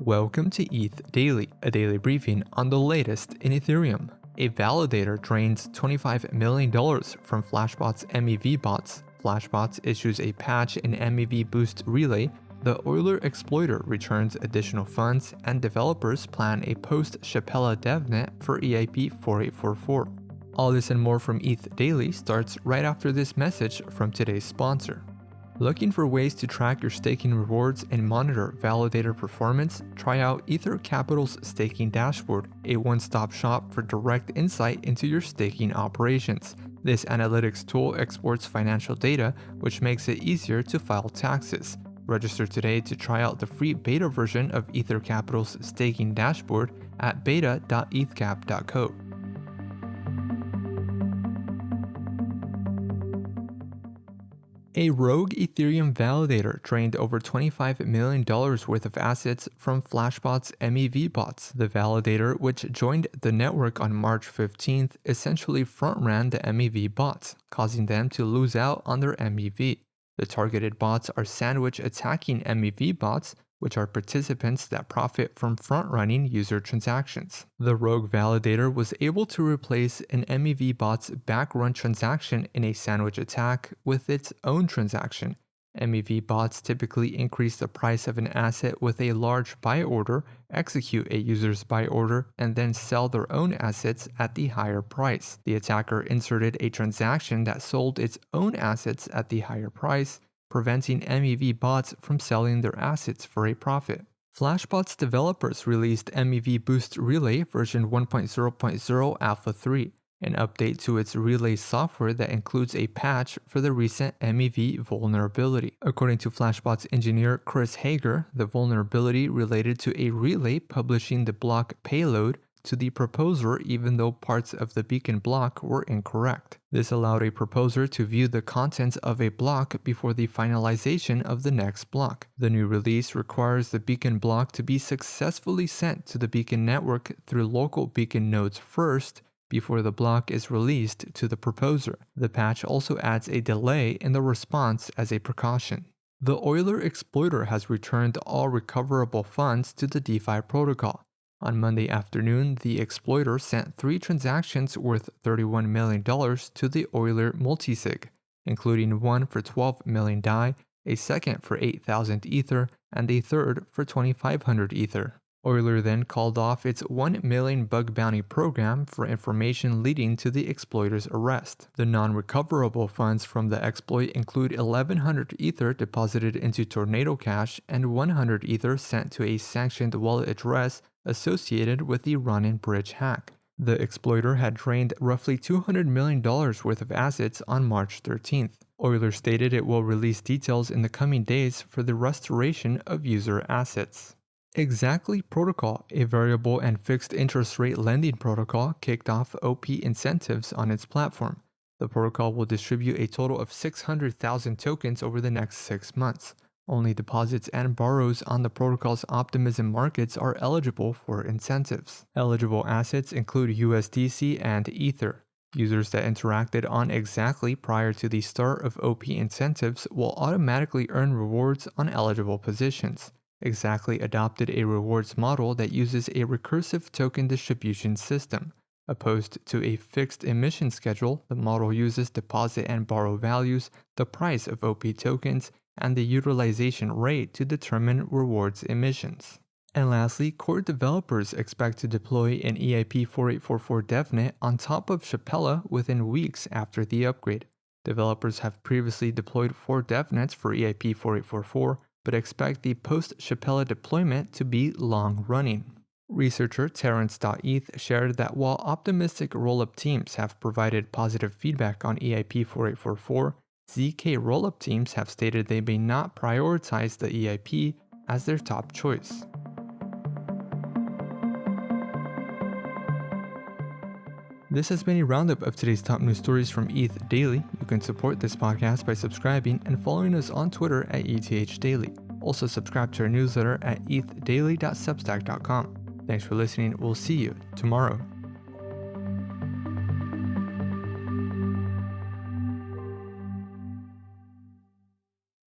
Welcome to ETH Daily, a daily briefing on the latest in Ethereum. A validator drains $25 million from Flashbots MEV bots. Flashbots issues a patch in MEV Boost Relay. The Euler exploiter returns additional funds, and developers plan a Post-Shapella Devnet for EIP 4844. All this and more from ETH Daily starts right after this message from today's sponsor. Looking for ways to track your staking rewards and monitor validator performance? Try out Ether Capital's Staking Dashboard, a one-stop shop for direct insight into your staking operations. This analytics tool exports financial data, which makes it easier to file taxes. Register today to try out the free beta version of Ether Capital's Staking Dashboard at beta.ethcap.co. A rogue Ethereum validator drained over $25 million worth of assets from Flashbots MEV bots. The validator, which joined the network on March 15th, essentially front-ran the MEV bots, causing them to lose out on their MEV. The targeted bots are sandwich-attacking MEV bots, which are participants that profit from front-running user transactions. The rogue validator was able to replace an MEV bot's backrun transaction in a sandwich attack with its own transaction. MEV bots typically increase the price of an asset with a large buy order, execute a user's buy order, and then sell their own assets at the higher price. The attacker inserted a transaction that sold its own assets at the higher price, preventing MEV bots from selling their assets for a profit. Flashbots developers released MEV Boost Relay version 1.0.0 Alpha 3, an update to its relay software that includes a patch for the recent MEV vulnerability. According to Flashbots engineer Chris Hager, the vulnerability related to a relay publishing the block payload to the proposer even though parts of the beacon block were incorrect. This allowed a proposer to view the contents of a block before the finalization of the next block. The new release requires the beacon block to be successfully sent to the beacon network through local beacon nodes first, before the block is released to the proposer. The patch also adds a delay in the response as a precaution. The Euler exploiter has returned all recoverable funds to the DeFi protocol. On Monday afternoon, the exploiter sent 3 transactions worth $31 million to the Euler multisig, including one for 12 million DAI, a second for 8,000 Ether, and a third for 2,500 Ether. Euler then called off its 1 million bug bounty program for information leading to the exploiter's arrest. The non-recoverable funds from the exploit include 1,100 Ether deposited into Tornado Cash and 100 Ether sent to a sanctioned wallet address associated with the run-in bridge hack. The exploiter had drained roughly $200 million worth of assets on March 13th. Euler stated it will release details in the coming days for the restoration of user assets. Exactly Protocol, a variable and fixed interest rate lending protocol, kicked off OP incentives on its platform. The protocol will distribute a total of 600,000 tokens over the next 6 months. Only deposits and borrows on the protocol's optimism markets are eligible for incentives. Eligible assets include USDC and Ether. Users that interacted on Exactly prior to the start of OP incentives will automatically earn rewards on eligible positions. Exactly adopted a rewards model that uses a recursive token distribution system. Opposed to a fixed emission schedule, the model uses deposit and borrow values, the price of OP tokens, and the utilization rate to determine rewards emissions. And lastly, core developers expect to deploy an EIP 4844 Devnet on top of Shapella within weeks after the upgrade. Developers have previously deployed 4 Devnets for EIP 4844, but expect the post-Shapella deployment to be long-running. Researcher Terrence.eth shared that while optimistic rollup teams have provided positive feedback on EIP 4844, ZK rollup teams have stated they may not prioritize the EIP as their top choice. This has been a roundup of today's top news stories from ETH Daily. You can support this podcast by subscribing and following us on Twitter at ETH Daily. Also subscribe to our newsletter at ethdaily.substack.com. Thanks for listening. We'll see you tomorrow.